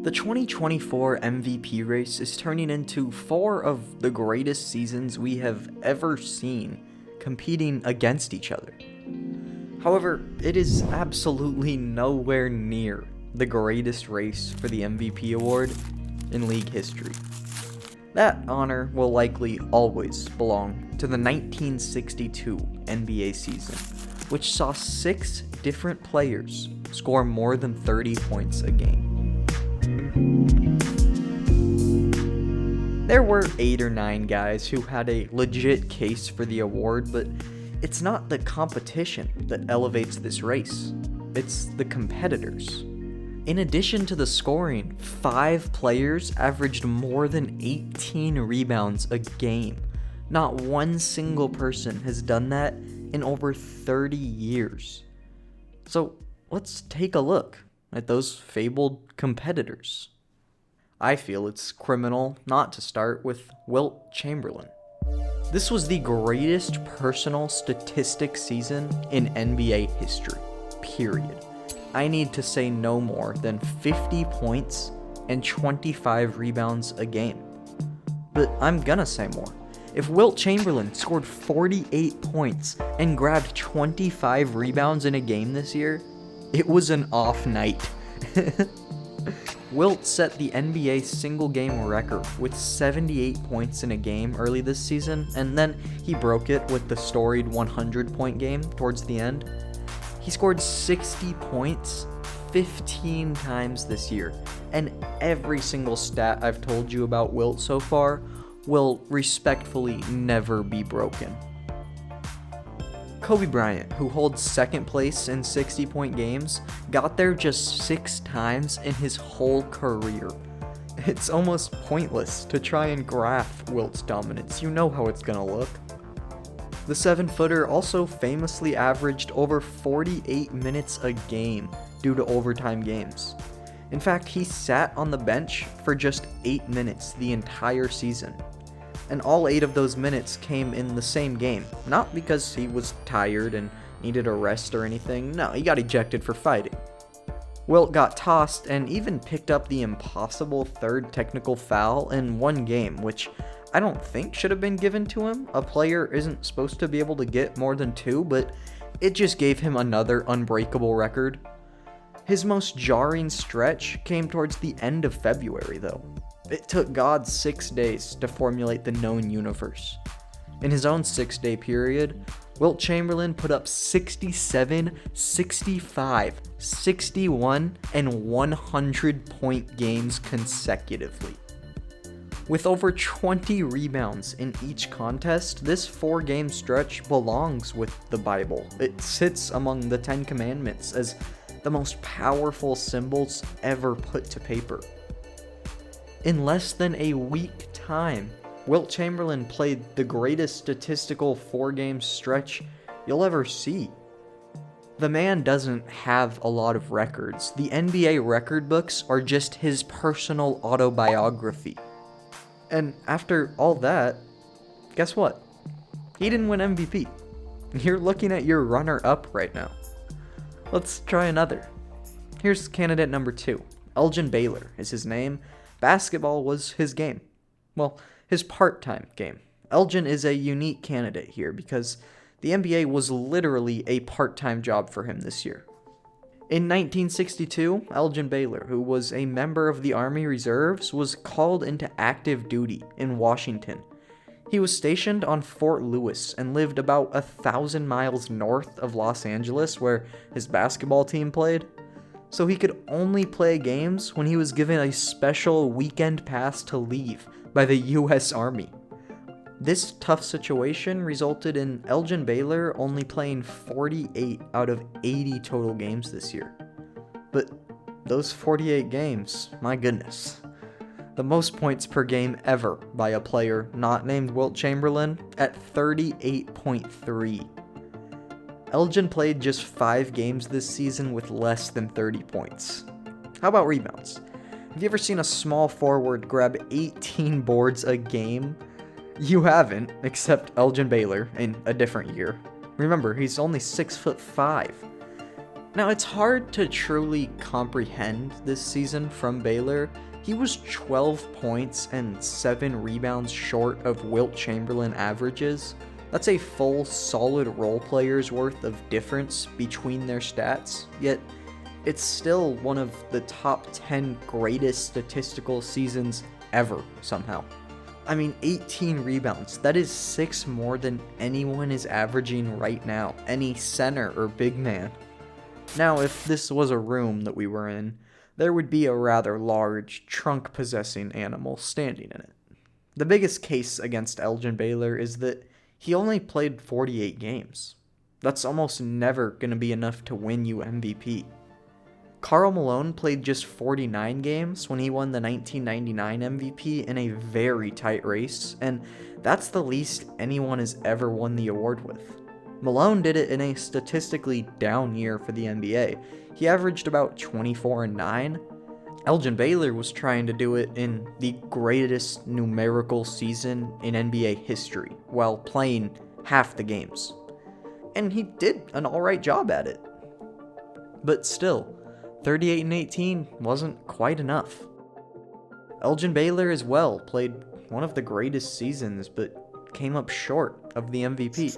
The 2024 MVP race is turning into 4 of the greatest seasons we have ever seen competing against each other. However, it is absolutely nowhere near the greatest race for the MVP award in league history. That honor will likely always belong to the 1962 NBA season, which saw 6 different players score more than 30 points a game. There were 8 or 9 guys who had a legit case for the award, but it's not the competition that elevates this race, it's the competitors. In addition to the scoring, 5 players averaged more than 18 rebounds a game. Not one single person has done that in over 30 years. So let's take a look at those fabled competitors. I feel it's criminal not to start with Wilt Chamberlain. This was the greatest personal statistic season in NBA history, period. I need to say no more than 50 points and 25 rebounds a game. But I'm gonna say more. If Wilt Chamberlain scored 48 points and grabbed 25 rebounds in a game this year, it was an off night. Wilt set the NBA single game record with 78 points in a game early this season, and then he broke it with the storied 100-point game towards the end. He scored 60 points 15 times this year, and every single stat I've told you about Wilt so far will respectfully never be broken. Kobe Bryant, who holds second place in 60-point games, got there just 6 times in his whole career. It's almost pointless to try and graph Wilt's dominance. You know how it's gonna look. The 7-footer also famously averaged over 48 minutes a game due to overtime games. In fact, he sat on the bench for just 8 minutes the entire season. And all 8 of those minutes came in the same game, not because he was tired and needed a rest or anything. No, he got ejected for fighting. Wilt got tossed and even picked up the impossible 3rd technical foul in one game, which I don't think should have been given to him. A player isn't supposed to be able to get more than 2, but it just gave him another unbreakable record. His most jarring stretch came towards the end of February, though. It took God 6 days to formulate the known universe. In his own 6-day period, Wilt Chamberlain put up 67, 65, 61, and 100-point games consecutively. With over 20 rebounds in each contest, this 4-game stretch belongs with the Bible. It sits among the 10 Commandments as the most powerful symbols ever put to paper. In less than a week time, Wilt Chamberlain played the greatest statistical 4-game stretch you'll ever see. The man doesn't have a lot of records. The NBA record books are just his personal autobiography. And after all that, guess what? He didn't win MVP. You're looking at your runner-up right now. Let's try another. Here's candidate number 2. Elgen Baylor is his name. Basketball was his game. Well, his part-time game. Elgen is a unique candidate here because the NBA was literally a part-time job for him this year. In 1962, Elgen Baylor, who was a member of the Army Reserves, was called into active duty in Washington. He was stationed on Fort Lewis and lived about 1,000 miles north of Los Angeles, where his basketball team played. So he could only play games when he was given a special weekend pass to leave by the U.S. Army. This tough situation resulted in Elgen Baylor only playing 48 out of 80 total games this year. But those 48 games, my goodness. The most points per game ever by a player not named Wilt Chamberlain at 38.3. Elgen played just 5 games this season with less than 30 points. How about rebounds? Have you ever seen a small forward grab 18 boards a game? You haven't, except Elgen Baylor in a different year. Remember, he's only 6'5". Now, it's hard to truly comprehend this season from Baylor. He was 12 points and 7 rebounds short of Wilt Chamberlain averages. That's a full, solid role player's worth of difference between their stats, yet it's still one of the top 10 greatest statistical seasons ever, somehow. I mean, 18 rebounds, that is 6 more than anyone is averaging right now, any center or big man. Now, if this was a room that we were in, there would be a rather large, trunk-possessing animal standing in it. The biggest case against Elgen Baylor is that he only played 48 games. That's almost never going to be enough to win you MVP. Karl Malone played just 49 games when he won the 1999 MVP in a very tight race, and that's the least anyone has ever won the award with. Malone did it in a statistically down year for the NBA. He averaged about 24 and 9. Elgen Baylor was trying to do it in the greatest numerical season in NBA history, while playing half the games. And he did an alright job at it. But still, 38 and 18 wasn't quite enough. Elgen Baylor as well played one of the greatest seasons, but came up short of the MVP.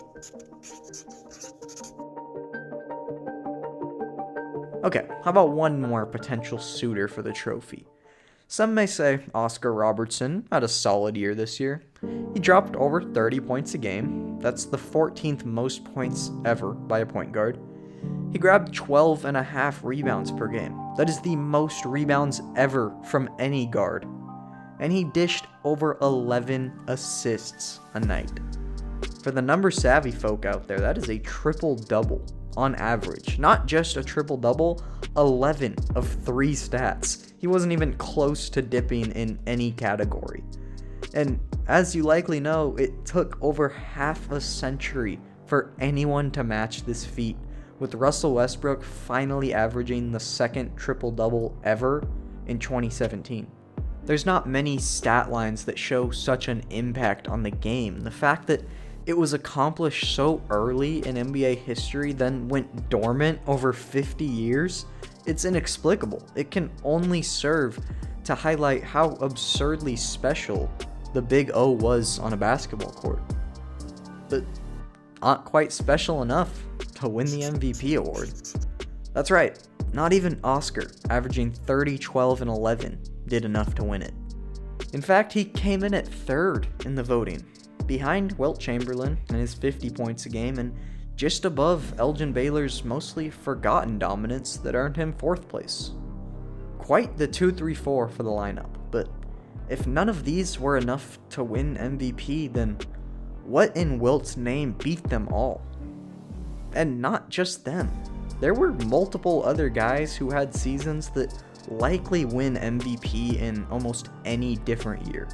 Okay, how about one more potential suitor for the trophy? Some may say Oscar Robertson had a solid year this year. He dropped over 30 points a game. That's the 14th most points ever by a point guard. He grabbed 12.5 rebounds per game. That is the most rebounds ever from any guard. And he dished over 11 assists a night. For the number-savvy folk out there, that is a triple-double on average. Not just a triple-double, 11 of 3 stats. He wasn't even close to dipping in any category. And as you likely know, it took over half a century for anyone to match this feat, with Russell Westbrook finally averaging the second triple-double ever in 2017. There's not many stat lines that show such an impact on the game. The fact that it was accomplished so early in NBA history, then went dormant over 50 years, it's inexplicable. It can only serve to highlight how absurdly special the Big O was on a basketball court. But not quite special enough to win the MVP award. That's right, not even Oscar, averaging 30, 12, and 11, did enough to win it. In fact, he came in at 3rd in the voting, behind Wilt Chamberlain and his 50 points a game, and just above Elgen Baylor's mostly forgotten dominance that earned him 4th place. Quite the 2-3-4 for the lineup, but if none of these were enough to win MVP, then what in Wilt's name beat them all? And not just them. There were multiple other guys who had seasons that likely win MVP in almost any different year.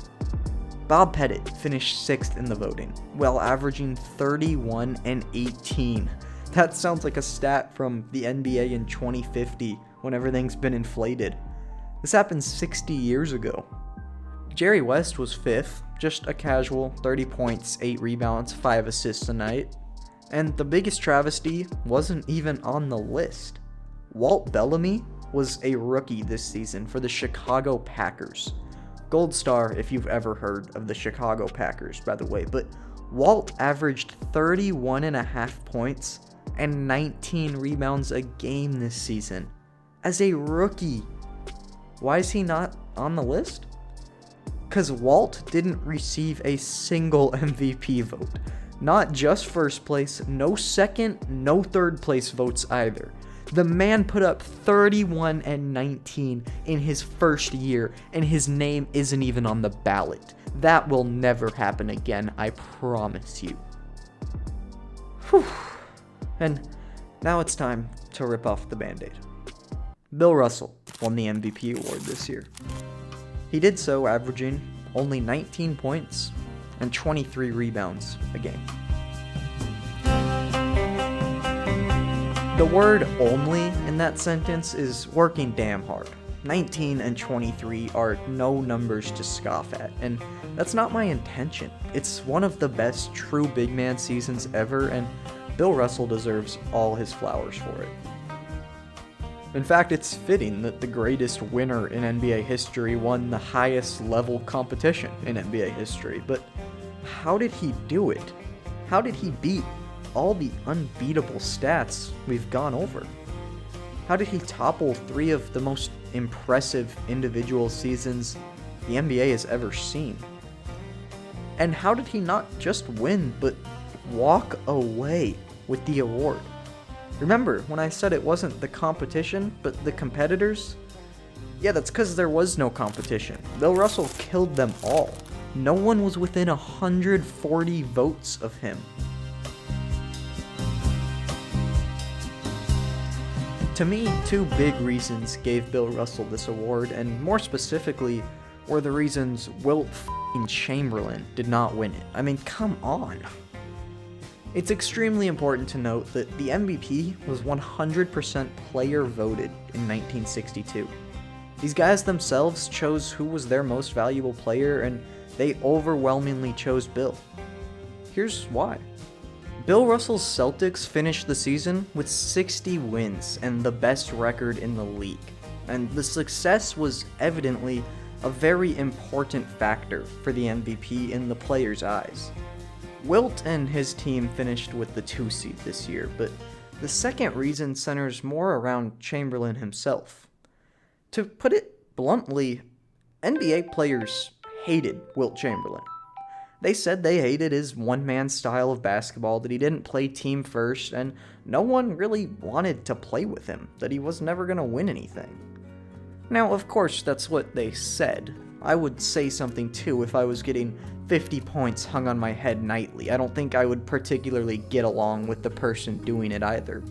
Bob Pettit finished 6th in the voting, while averaging 31 and 18. That sounds like a stat from the NBA in 2050, when everything's been inflated. This happened 60 years ago. Jerry West was 5th, just a casual 30 points, 8 rebounds, 5 assists a night. And the biggest travesty wasn't even on the list. Walt Bellamy was a rookie this season for the Chicago Packers. Gold star if you've ever heard of the Chicago Packers, by the way, but Walt averaged 31.5 points and 19 rebounds a game this season as a rookie. Why is he not on the list? Because Walt didn't receive a single MVP vote. Not just 1st place, no 2nd, no 3rd place votes either. The man put up 31 and 19 in his first year, and his name isn't even on the ballot. That will never happen again, I promise you. Whew. And now it's time to rip off the Band-Aid. Bill Russell won the MVP award this year. He did so averaging only 19 points and 23 rebounds a game. The word only in that sentence is working damn hard. 19 and 23 are no numbers to scoff at, and that's not my intention. It's one of the best true big man seasons ever, and Bill Russell deserves all his flowers for it. In fact, it's fitting that the greatest winner in NBA history won the highest level competition in NBA history, but how did he do it? How did he beat all the unbeatable stats we've gone over? How did he topple 3 of the most impressive individual seasons the NBA has ever seen? And how did he not just win, but walk away with the award? Remember when I said it wasn't the competition, but the competitors? Yeah, that's because there was no competition. Bill Russell killed them all. No one was within 140 votes of him. To me, 2 big reasons gave Bill Russell this award, and more specifically, were the reasons Wilt Chamberlain did not win it. I mean, come on. It's extremely important to note that the MVP was 100% player voted in 1962. These guys themselves chose who was their most valuable player, and they overwhelmingly chose Bill. Here's why. Bill Russell's Celtics finished the season with 60 wins and the best record in the league, and the success was evidently a very important factor for the MVP in the players' eyes. Wilt and his team finished with the 2 seed this year, but the second reason centers more around Chamberlain himself. To put it bluntly, NBA players hated Wilt Chamberlain. They said they hated his one-man style of basketball, that he didn't play team first, and no one really wanted to play with him, that he was never going to win anything. Now, of course, that's what they said. I would say something too if I was getting 50 points hung on my head nightly. I don't think I would particularly get along with the person doing it either.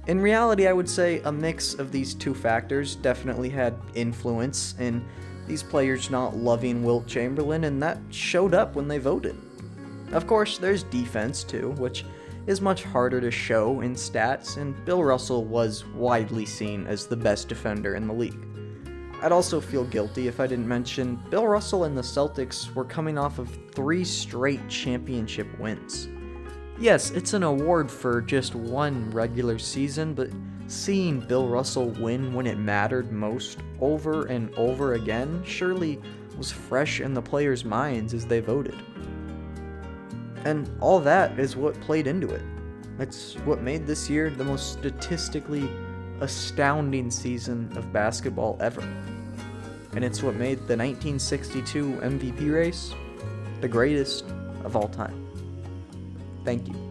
In reality, I would say a mix of these 2 factors definitely had influence in these players not loving Wilt Chamberlain, and that showed up when they voted. Of course, there's defense too, which is much harder to show in stats, and Bill Russell was widely seen as the best defender in the league. I'd also feel guilty if I didn't mention Bill Russell and the Celtics were coming off of 3 straight championship wins. Yes, it's an award for just 1 regular season, but seeing Bill Russell win when it mattered most over and over again surely was fresh in the players' minds as they voted. And all that is what played into it. It's what made this year the most statistically astounding season of basketball ever. And it's what made the 1962 MVP race the greatest of all time. Thank you.